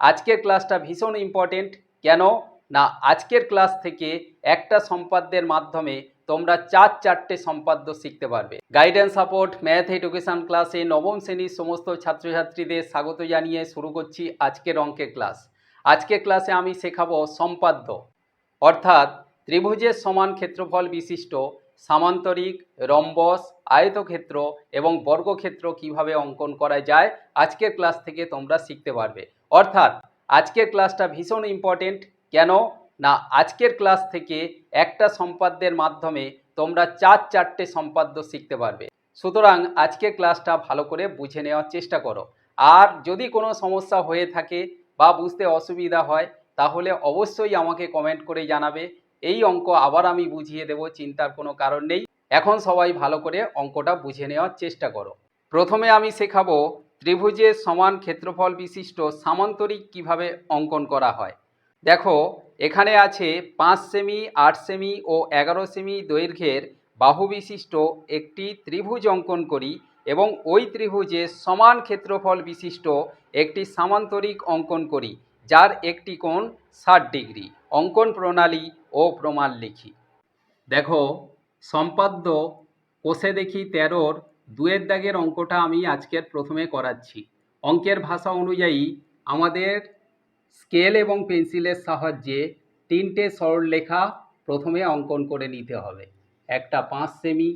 আজকের ক্লাসটা ভীষণ ইম্পর্টেন্ট। কেন না, আজকের ক্লাস থেকে একটা সম্পাদ্যের মাধ্যমে তোমরা চারটে সম্পাদ্য শিখতে পারবে। গাইডেন্স সাপোর্ট ম্যাথ এডুকেশন ক্লাসে নবম শ্রেণীর সমস্ত ছাত্রছাত্রীদের স্বাগত জানিয়ে শুরু করছি আজকের অঙ্কের ক্লাস। আজকের ক্লাসে আমি শেখাবো সম্পাদ্য, অর্থাৎ ত্রিভুজের সমান ক্ষেত্রফল বিশিষ্ট সামান্তরিক, রম্বস, আয়তক্ষেত্র এবং বর্গক্ষেত্র কিভাবে অঙ্কন করা যায় আজকের ক্লাস থেকে তোমরা শিখতে পারবে। অর্থাৎ আজকের ক্লাসটা ভীষণ ইম্পর্টেন্ট। কেন না, আজকের ক্লাস থেকে একটা সম্পাদ্যের মাধ্যমে তোমরা চারটে সম্পাদ্য শিখতে পারবে। সুতরাং আজকের ক্লাসটা ভালো করে বুঝে নেওয়ার চেষ্টা করো। আর যদি কোনো সমস্যা হয়ে থাকে বা বুঝতে অসুবিধা হয় তাহলে অবশ্যই আমাকে কমেন্ট করে জানাবে। এই অঙ্ক আবার আমি বুঝিয়ে দেব, চিন্তার কোনো কারণ নেই। এখন সবাই ভালো করে অঙ্কটা বুঝে নেওয়ার চেষ্টা করো। প্রথমে আমি শেখাবো ত্রিভুজের সমান ক্ষেত্রফল বিশিষ্ট সামান্তরিক কিভাবে অঙ্কন করা হয়। দেখো, এখানে আছে 5 সেমি, 8 সেমি ও 11 সেমি দৈর্ঘ্যের বাহু বিশিষ্ট একটি ত্রিভুজ অঙ্কন করি এবং ওই ত্রিভুজের সমান ক্ষেত্রফল বিশিষ্ট একটি সামান্তরিক অঙ্কন করি যার একটি কোণ 60 ডিগ্রি। অঙ্কন প্রণালী ও প্রমাণ লিখি। দেখো, সম্পাদ্য কোষে দেখি 13-র 2-এর দাগের অঙ্কটা আমি আজকের প্রথমে করাচ্ছি। অঙ্কের ভাষা অনুযায়ী আমাদের স্কেল এবং পেন্সিলের সাহায্যে 3টে সরলরেখা প্রথমে অঙ্কন করে নিতে হবে। একটা 5 সেমি,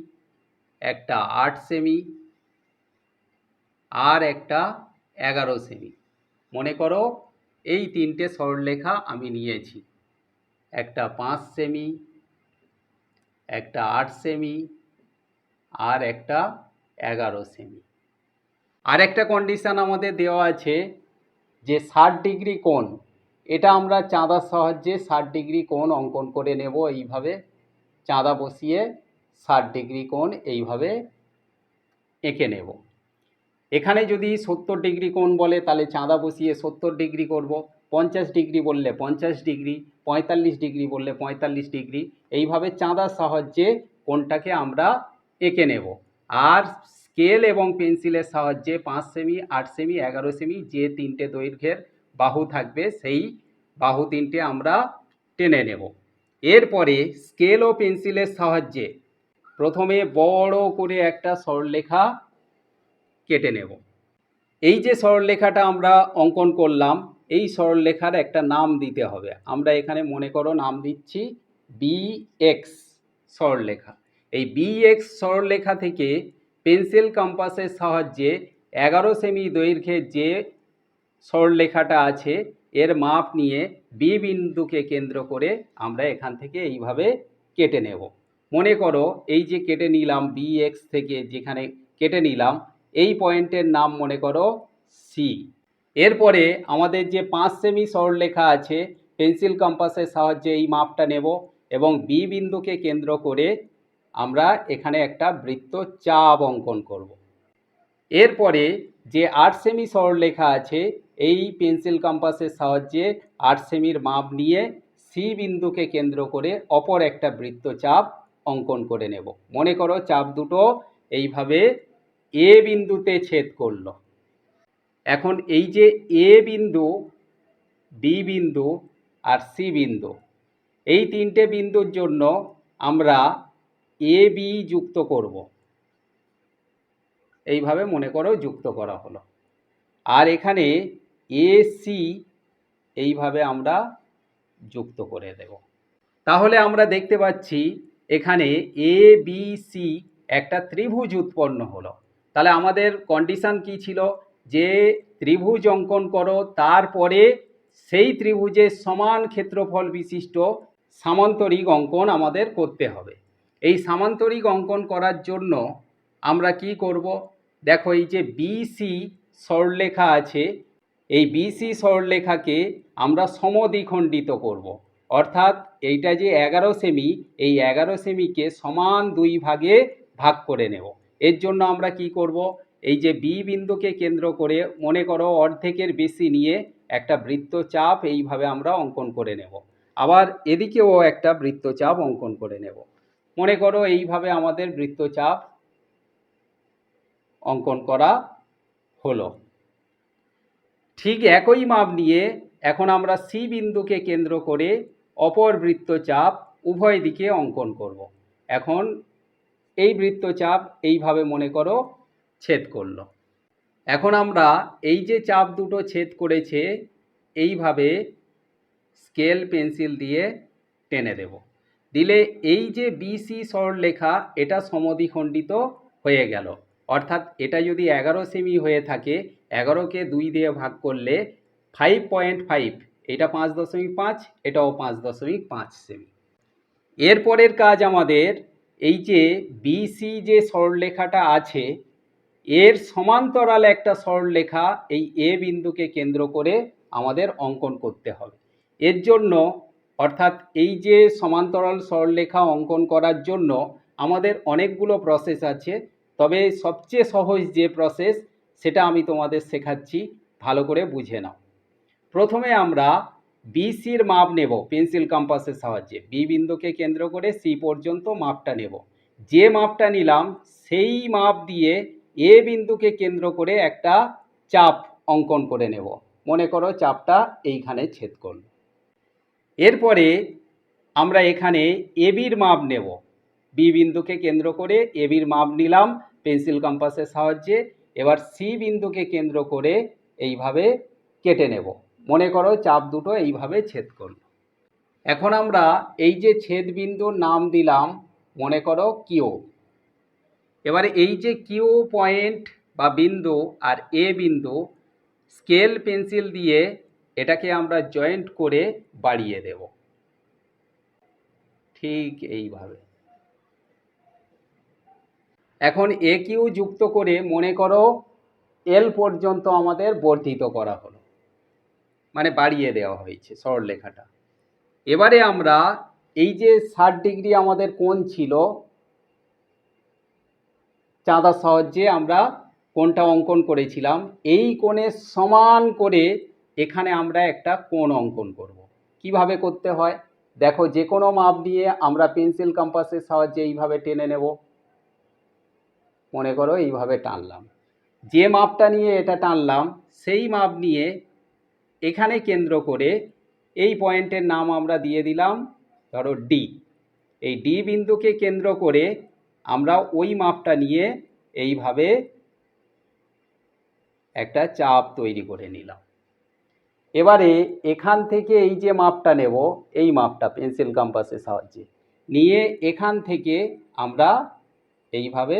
একটা 8 সেমি আর একটা 11 সেমি। মনে করো এই 3টে সরলরেখা আমি নিয়েছি, একটা 5 সেমি, একটা 8 সেমি আর একটা 11 সেমি। আর একটা কন্ডিশন আমাদের দেওয়া আছে যে 60 ডিগ্রি কোণ, এটা আমরা চাঁদার সাহায্যে 60 ডিগ্রি কোণ অঙ্কন করে নেব। এইভাবে চাঁদা বসিয়ে 60 ডিগ্রি কোণ এইভাবে এঁকে নেব। এখানে যদি 70 ডিগ্রি কোণ বলে তাহলে চাঁদা বসিয়ে 70 ডিগ্রি করব, 50 ডিগ্রি বললে 50 ডিগ্রি, 45 ডিগ্রি বললে 45 ডিগ্রি। এইভাবে চাঁদার সাহায্যে কোণটাকে আমরা এঁকে নেব। আর স্কেল এবং পেন্সিলের সাহায্যে 5 সেমি, 8 সেমি, 11 সেমি যে 3টে দৈর্ঘ্যের বাহু থাকবে সেই বাহু 3টে আমরা টেনে নেব। এরপরে স্কেল ও পেন্সিলের সাহায্যে প্রথমে বড় করে একটা সরলরেখা কেটে নেব। এই যে সরলরেখাটা আমরা অঙ্কন করলাম, এই সরলরেখার একটা নাম দিতে হবে। আমরা এখানে মনে করো নাম দিচ্ছি BX সরলরেখা। এই BX সরলরেখা থেকে পেন্সিল কম্পাসের সাহায্যে 11 সেমি দৈর্ঘ্যের যে সরলরেখাটা আছে এর মাপ নিয়ে বি বিন্দুকে কেন্দ্র করে আমরা এখান থেকে এইভাবে কেটে নেব। মনে করো এই যে কেটে নিলাম BX থেকে, যেখানে কেটে নিলাম এই পয়েন্টের নাম মনে করো C। এরপরে আমাদের যে 5 সেমি সরলরেখা আছে, পেন্সিল কম্পাসের সাহায্যে এই মাপটা নেব এবং বি বিন্দুকে কেন্দ্র করে আমরা এখানে একটা বৃত্তচাপ অঙ্কন করব। এরপরে যে 8 সেমি সরলরেখা আছে, এই পেন্সিল কম্পাসের সাহায্যে 8 সেমির মাপ নিয়ে সি বিন্দুকে কেন্দ্র করে অপর একটা বৃত্তচাপ অঙ্কন করে নেব। মনে করো চাপ দুটো এইভাবে এ বিন্দুতে ছেদ করলো। এখন এই যে এ বিন্দু, বি বিন্দু আর সি বিন্দু, এই 3টে বিন্দুর জন্য আমরা এ বি যুক্ত করব। এইভাবে মনে করো যুক্ত করা হলো। আর এখানে AC এইভাবে আমরা যুক্ত করে দেব। তাহলে আমরা দেখতে পাচ্ছি এখানে ABC একটা ত্রিভুজ উৎপন্ন হলো। তাহলে আমাদের কন্ডিশন কি ছিল, যে ত্রিভুজ অঙ্কন করো, তারপরে সেই ত্রিভুজের সমান ক্ষেত্রফল বিশিষ্ট সামান্তরিক অঙ্কন আমাদের করতে হবে। এই সামান্তরিক অঙ্কন করার জন্য আমরা কি করব, দেখো এই যে BC সরলরেখা আছে, এই BC সরলরেখাকে আমরা সমদ্বিখণ্ডিত করব। অর্থাৎ এইটা যে 11 সেমি, এই 11 সেমিকে সমান 2 ভাগে ভাগ করে নেব। এর জন্য আমরা কি করব, এই যে বি বিন্দুকে কেন্দ্র করে মনে করো অর্ধেকের বেশি নিয়ে একটা বৃত্তচাপ এইভাবে আমরা অঙ্কন করে নেব। আবার এদিকেও একটা বৃত্তচাপ অঙ্কন করে নেব। মনে করো এইভাবে আমাদের বৃত্তচাপ অঙ্কন করা হলো। ঠিক একই মাপ নিয়ে এখন আমরা সি বিন্দুকে কেন্দ্র করে অপর বৃত্তচাপ উভয় দিকে অঙ্কন করব। এখন এই বৃত্তচাপ এইভাবে মনে করো ছেদ করলো। এখন আমরা এই যে চাপ দুটো ছেদ করেছে এইভাবে স্কেল পেন্সিল দিয়ে টেনে দেব। দিলে এই যে বিসি সরলরেখা এটা সমদ্বিখণ্ডিত হয়ে গেল। অর্থাৎ এটা যদি 11 সেমি হয়ে থাকে, 11কে 2 দিয়ে ভাগ করলে 5.5, এটা 5.5, এটাও 5.5 সেমি। এরপরের কাজ আমাদের এই যে বিসি যে সরলরেখাটা আছে এর সমান্তরাল একটা সরলরেখা এই এ বিন্দুকে কেন্দ্র করে আমাদের অঙ্কন করতে হবে। এর জন্য অর্থাৎ এই যে সমান্তরাল সরলরেখা অঙ্কন করার জন্য আমাদের অনেকগুলো প্রসেস আছে, তবে সবচেয়ে সহজ যে প্রসেস সেটা আমি তোমাদের শেখাচ্ছি, ভালো করে বুঝে নাও। প্রথমে আমরা বিসির মাপ নেব পেন্সিল কম্পাসের সাহায্যে। বি বিন্দুকে কেন্দ্র করে সি পর্যন্ত মাপটা নেব। যে মাপটা নিলাম সেই মাপ দিয়ে এ বিন্দুকে কেন্দ্র করে একটা চাপ অঙ্কন করে নেব। মনে করো চাপটা এইখানে ছেদ করল। এরপরে আমরা এখানে এবির মাপ নেব। বি বিন্দুকে কেন্দ্র করে এবির মাপ নিলাম পেন্সিল কম্পাসের সাহায্যে। এবার সি বিন্দুকে কেন্দ্র করে এইভাবে কেটে নেব। মনে করো চাপ দুটো এইভাবে ছেদ করল। এখন আমরা এই যে ছেদ বিন্দুর নাম দিলাম মনে করো কিউ। এবারে এই যে কিউ পয়েন্ট বা বিন্দু আর এ বিন্দু স্কেল পেন্সিল দিয়ে এটাকে আমরা জয়েন্ট করে বাড়িয়ে দেব ঠিক এইভাবে। এখন এ কিউ যুক্ত করে মনে করো এল পর্যন্ত আমাদের বর্ধিত করা হলো, মানে বাড়িয়ে দেওয়া হয়েছে সরলরেখাটা। এবারে আমরা এই যে 60 ডিগ্রি আমাদের কোণ ছিল, চাঁদার সাহায্যে আমরা কোণটা অঙ্কন করেছিলাম, এই কোণের সমান করে এখানে আমরা একটা কোণ অঙ্কন করব। কিভাবে করতে হয় দেখো, যে কোনো মাপ নিয়ে আমরা পেন্সিল কম্পাসের সাহায্যে এইভাবে টেনে নেব। মনে করো এইভাবে টানলাম, যে মাপটা নিয়ে এটা টানলাম সেই মাপ নিয়ে এখানে কেন্দ্র করে এই পয়েন্টের নাম আমরা দিয়ে দিলাম ধরো ডি। এই ডি বিন্দুকে কেন্দ্র করে আমরা ওই মাপটা নিয়ে এইভাবে একটা চাপ তৈরি করে নিলাম। এবারে এখান থেকে এই যে মাপটা নেব, এই মাপটা পেন্সিল কম্পাসের সাহায্যে নিয়ে এখান থেকে আমরা এইভাবে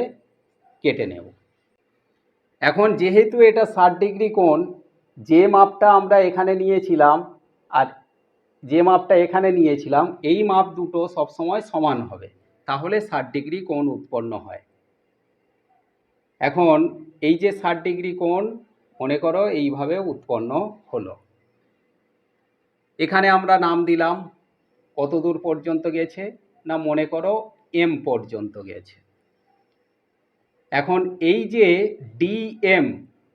কেটে নেব। এখন যেহেতু এটা 60 ডিগ্রি কোণ, যে মাপটা আমরা এখানে নিয়েছিলাম আর যে মাপটা এখানে নিয়েছিলাম এই মাপ দুটো সবসময় সমান হবে, তাহলে 60 ডিগ্রি কোণ উৎপন্ন হয়। এখন এই যে 60 ডিগ্রি কোণ মনে করো এইভাবে উৎপন্ন হলো। এখানে আমরা নাম দিলাম কত দূর পর্যন্ত গেছে না, মনে করো এম পর্যন্ত গেছে। এখন এই যে ডিএম,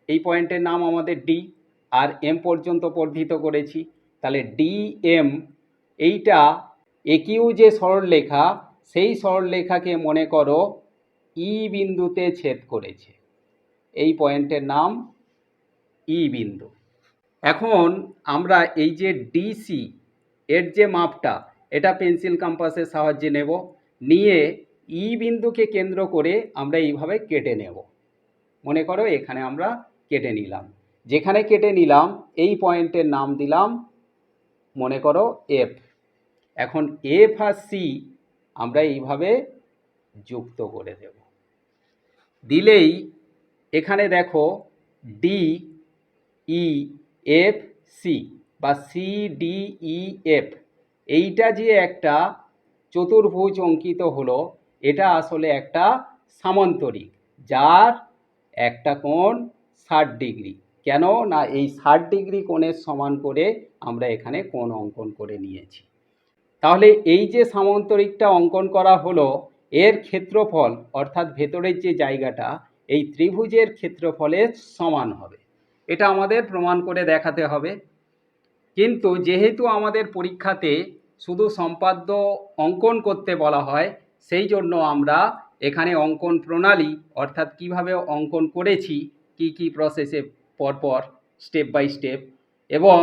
এই পয়েন্টের নাম আমাদের ডি, আর এম পর্যন্ত বর্ধিত করেছি, তাহলে ডিএম এইটা একিউ যে সরলরেখা সেই সরলরেখাকে মনে করো ই বিন্দুতে ছেদ করেছে। এই পয়েন্টের নাম ই বিন্দু। এখন আমরা এই যে ডিসি এর যে মাপটা এটা পেন্সিল কম্পাসের সাহায্যে নেব, নিয়ে ই বিন্দুকে কেন্দ্র করে আমরা এইভাবে কেটে নেব। মনে করো এখানে আমরা কেটে নিলাম, যেখানে কেটে নিলাম এই পয়েন্টের নাম দিলাম মনে করো এফ। এখন এফ আর সি আমরা এইভাবে যুক্ত করে দেব। দিলেই এখানে দেখো ডি ই এফ সি বা সি ডি ই এফ, এইটা যে একটা চতুর্ভুজ অঙ্কিত হলো, এটা আসলে একটা সামান্তরিক যার একটা কোণ 60 ডিগ্রি। কেন না এই 60 ডিগ্রি কোণের সমান করে আমরা এখানে কোণ অঙ্কন করে নিয়েছি। তাহলে এই যে সামান্তরিকটা অঙ্কন করা হলো এর ক্ষেত্রফল অর্থাৎ ভেতরের যে জায়গাটা এই ত্রিভুজের ক্ষেত্রফলের সমান হবে, এটা আমাদের প্রমাণ করে দেখাতে হবে। কিন্তু যেহেতু আমাদের পরীক্ষাতে শুধু সম্পাদ্য অঙ্কন করতে বলা হয়, সেই জন্য আমরা এখানে অঙ্কন প্রণালী অর্থাৎ কিভাবে অঙ্কন করেছি, কি কি প্রসেসে পরপর, স্টেপ বাই স্টেপ। এবং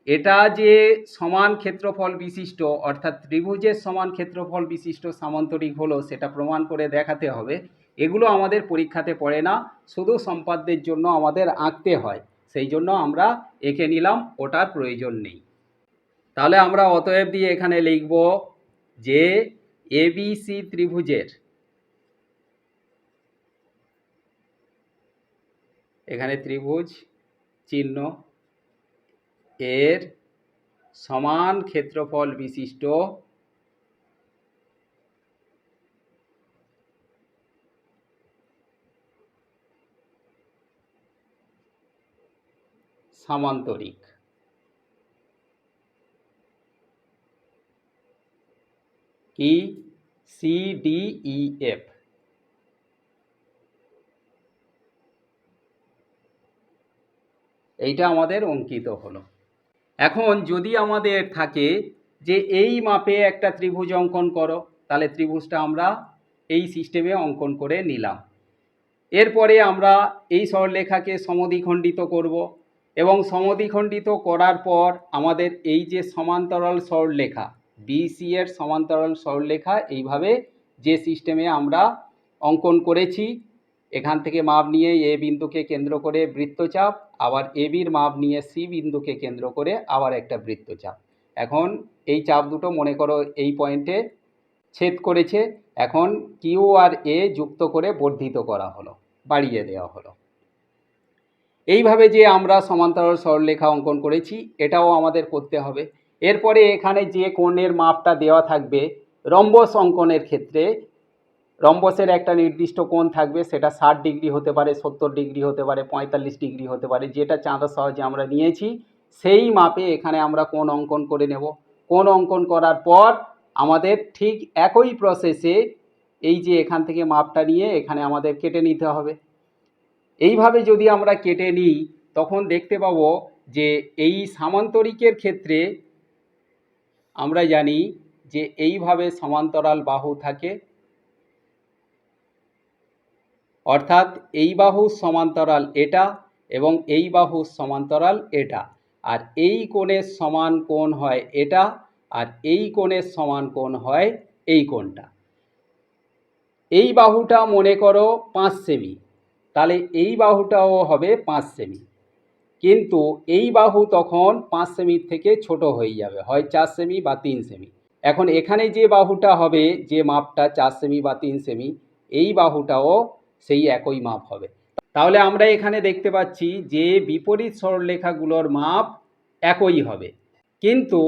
এটা যে সমান ক্ষেত্রফল বিশিষ্ট অর্থাৎ ত্রিভুজের সমান ক্ষেত্রফল বিশিষ্ট সামান্তরিক হলো সেটা প্রমাণ করে দেখাতে হবে। এগুলো আমাদের পরীক্ষাতে পড়ে না, শুধু সম্পাদ্যের জন্য আমাদের আঁকতে হয়, সেই জন্য আমরা এঁকে নিলাম, ওটার প্রয়োজন নেই। তাহলে আমরা অতএব দিয়ে এখানে লিখব যে এবিসি ত্রিভুজের, এখানে ত্রিভুজ চিহ্ন, এর সমান ক্ষেত্রফল বিশিষ্ট সামান্তরিক। কি? CDEF। এইটা আমাদের অঙ্কিত হলো। এখন যদি আমাদের থাকে যে এই মাপে একটা ত্রিভুজ অঙ্কন করো, তাহলে ত্রিভুজটা আমরা এই সিস্টেমে অঙ্কন করে নিলাম। এরপরে আমরা এই সরলরেখাকে সমদ্বিখণ্ডিত করব, এবং সমদ্বিখণ্ডিত করার পর আমাদের এই যে সমান্তরাল সরলরেখা বিসি এর সমান্তরাল সরলরেখা এইভাবে যে সিস্টেমে আমরা অঙ্কন করেছি, এখান থেকে মাপ নিয়ে এ বিন্দুকে কেন্দ্র করে বৃত্তচাপ, আবার এ বির মাপ নিয়ে সি বিন্দুকে কেন্দ্র করে আবার একটা বৃত্তচাপ। এখন এই চাপ দুটো মনে করো এই পয়েন্টে ছেদ করেছে, এখন কিউ আর এ যুক্ত করে বর্ধিত করা হলো, বাড়িয়ে দেওয়া হলো। এইভাবে যে আমরা সমান্তরাল সরলরেখা অঙ্কন করেছি এটাও আমাদের করতে হবে। এরপরে এখানে যে কোণের মাপটা দেওয়া থাকবে রম্বস অঙ্কনের ক্ষেত্রে, রম্বসের একটা নির্দিষ্ট কোণ থাকবে, সেটা 60 ডিগ্রি হতে পারে, 70 ডিগ্রি হতে পারে, 45 ডিগ্রি হতে পারে, যেটা চাঁদা সহজে আমরা নিয়েছি সেই মাপে এখানে আমরা কোণ অঙ্কন করে নেব। কোণ অঙ্কন করার পর আমাদের ঠিক একই প্রসেসে এই যে এখান থেকে মাপটা নিয়ে এখানে আমাদের কেটে নিতে হবে। এইভাবে যদি আমরা কেটে নিই তখন দেখতে পাবো যে এই সামান্তরিকের ক্ষেত্রে আমরা জানি যে এইভাবে সমান্তরাল বাহু থাকে, অর্থাৎ এই বাহুর সমান্তরাল এটা এবং এই বাহুর সমান্তরাল এটা, আর এই কোণের সমান কোণ হয় এটা, আর এই কোণের সমান কোণ হয় এই কোণটা। এই বাহুটা মনে করো 5 সেমি, তাহলে এই বাহুটাও হবে 5 সেমি, কিন্তু এই বাহু তখন 5 সেমির থেকে ছোট হয়ে যাবে, হয় 4 সেমি বা 3 সেমি। এখন এখানে যে বাহুটা হবে, যে মাপটা 4 সেমি বা 3 সেমি, এই বাহুটাও সেই একই মাপ হবে। তাহলে আমরা এখানে দেখতে পাচ্ছি যে বিপরীত সরলরেখাগুলোর মাপ একই হবে, কিন্তু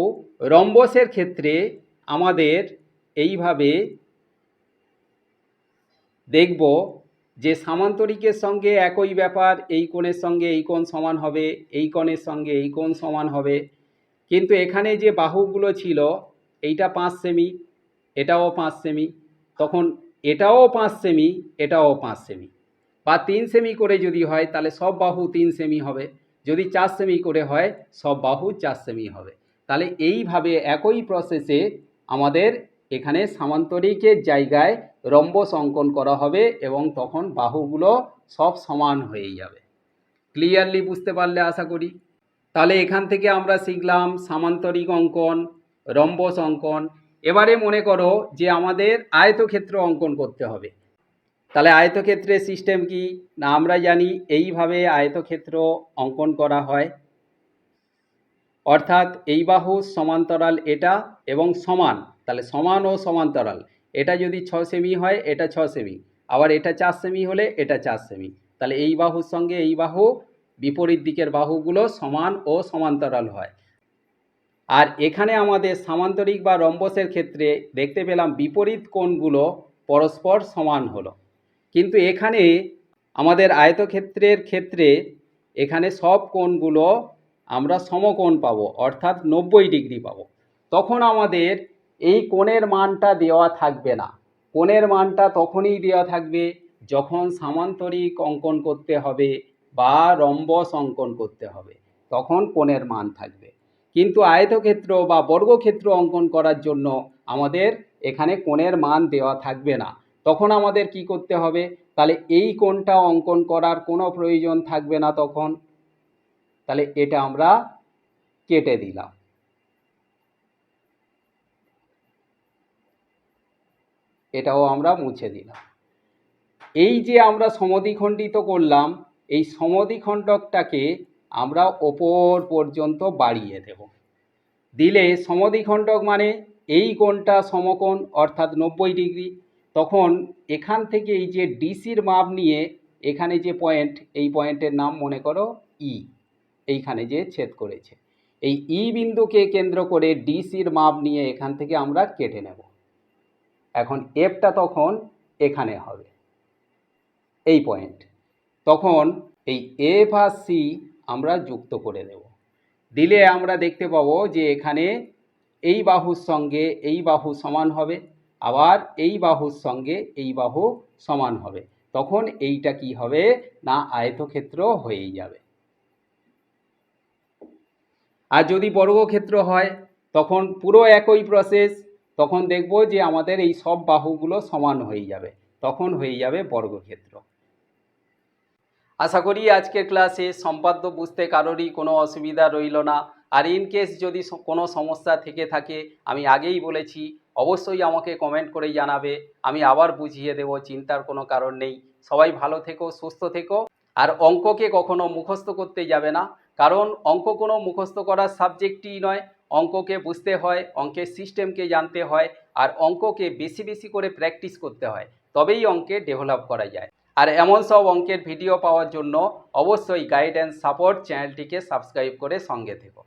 রম্বসের ক্ষেত্রে আমাদের এইভাবে দেখব যে সামান্তরিকের সঙ্গে একই ব্যাপার, এই কোণের সঙ্গে এই কোণ সমান হবে, এই কোণের সঙ্গে এই কোণ সমান হবে, কিন্তু এখানে যে বাহুগুলো ছিল এইটা 5 সেমি, এটাও 5 সেমি, তখন এটাও 5 সেমি, এটাও 5 সেমি, বা 3 সেমি করে যদি হয় তাহলে সব বাহু 3 সেমি হবে, যদি 4 সেমি করে হয় সব বাহু 4 সেমি হবে। তাহলে এইভাবে একই প্রসেসে আমাদের এখানে সামান্তরিকের জায়গায় রম্বস অঙ্কন করা হবে এবং তখন বাহুগুলো সব সমান হয়ে যাবে। ক্লিয়ারলি বুঝতে পারলে আশা করি। তাহলে এখান থেকে আমরা শিখলাম সামান্তরিক অঙ্কন, রম্বস অঙ্কন। এবারে মনে করো যে আমাদের আয়তক্ষেত্র অঙ্কন করতে হবে। তাহলে আয়তক্ষেত্রের সিস্টেম কি না, আমরা জানি এইভাবে আয়তক্ষেত্র অঙ্কন করা হয়, অর্থাৎ এই বাহু সমান্তরাল এটা এবং সমান, তাহলে সমান ও সমান্তরাল, এটা যদি 6 সেমি হয় এটা 6 সেমি, আবার এটা 4 সেমি হলে এটা 4 সেমি, তাহলে এই বাহুর সঙ্গে এই বাহু বিপরীত দিকের বাহুগুলো সমান ও সমান্তরাল হয়। আর এখানে আমাদের সামান্তরিক বা রম্বসের ক্ষেত্রে দেখতে পেলাম বিপরীত কোণগুলো পরস্পর সমান হলো, কিন্তু এখানে আমাদের আয়তক্ষেত্রের ক্ষেত্রে এখানে সব কোণগুলো আমরা সমকোণ পাবো, অর্থাৎ 90 ডিগ্রি পাবো। তখন আমাদের এই কোণের মানটা দেওয়া থাকবে না, কোণের মানটা তখনই দেওয়া থাকবে যখন সামান্তরিক অঙ্কন করতে হবে বা রম্বস অঙ্কন করতে হবে, তখন কোণের মান থাকবে। কিন্তু আয়তক্ষেত্র বা বর্গক্ষেত্র অঙ্কন করার জন্য আমাদের এখানে কোণের মান দেওয়া থাকবে না, তখন আমাদের কি করতে হবে, তাহলে এই কোণটা অঙ্কন করার কোনো প্রয়োজন থাকবে না তখন। তাহলে এটা আমরা কেটে দিলাম। এটাও আমরা মুছে দিলাম। এই যে আমরা সমদ্বিখণ্ডিত করলাম, এই সমদ্বিখণ্ডকটাকে আমরা ওপর পর্যন্ত বাড়িয়ে দেব। দিলে সমদ্বিখণ্ডক মানে এই কোণটা সমকোণ অর্থাৎ 90 ডিগ্রি। তখন এখান থেকে এই যে ডিসির মাপ নিয়ে এখানে যে পয়েন্ট, এই পয়েন্টের নাম মনে করো ই, এইখানে যে ছেদ করেছে, এই ই বিন্দুকে কেন্দ্র করে ডিসির মাপ নিয়ে এখান থেকে আমরা কেটে নেব। এখন এফটা তখন এখানে হবে, এই পয়েন্ট। তখন এই এফ আর সি আমরা যুক্ত করে দেব। দিলে আমরা দেখতে পাবো যে এখানে এই বাহুর সঙ্গে এই বাহু সমান হবে, আবার এই বাহুর সঙ্গে এই বাহু সমান হবে। তখন এইটা কি হবে না আয়তক্ষেত্র হয়েই যাবে। আর যদি বর্গক্ষেত্র হয় তখন পুরো একই প্রসেস, তখন দেখব যে আমাদের এই সব বাহুগুলো সমান হয়ে যাবে, তখন হয়ে যাবে বর্গক্ষেত্র। আশা করি আজকের ক্লাসে সম্পাদ্য বুঝতে কারোরই কোনো অসুবিধা রইল না। আর ইনকেস যদি কোনো সমস্যা থেকে থাকে, আমি আগেই বলেছি অবশ্যই আমাকে কমেন্ট করে জানাবে, আমি আবার বুঝিয়ে দেব, চিন্তার কোনো কারণ নেই। সবাই ভালো থেকো, সুস্থ থেকো। আর অঙ্ককে কখনো মুখস্থ করতে যাবে না, কারণ অঙ্ক কোনো মুখস্থ করার সাবজেক্টই নয়। অঙ্ককে বুঝতে হয়, অঙ্কের সিস্টেমকে জানতে হয়, আর অঙ্ককে বেশি বেশি করে প্র্যাকটিস করতে হয়, তবেই অঙ্কে ডেভেলপ করা যায়। আর এমন সব অঙ্কের ভিডিও পাওয়ার জন্য অবশ্যই গাইড অ্যান্ড সাপোর্ট চ্যানেলটিকে সাবস্ক্রাইব করে সঙ্গে থেকো।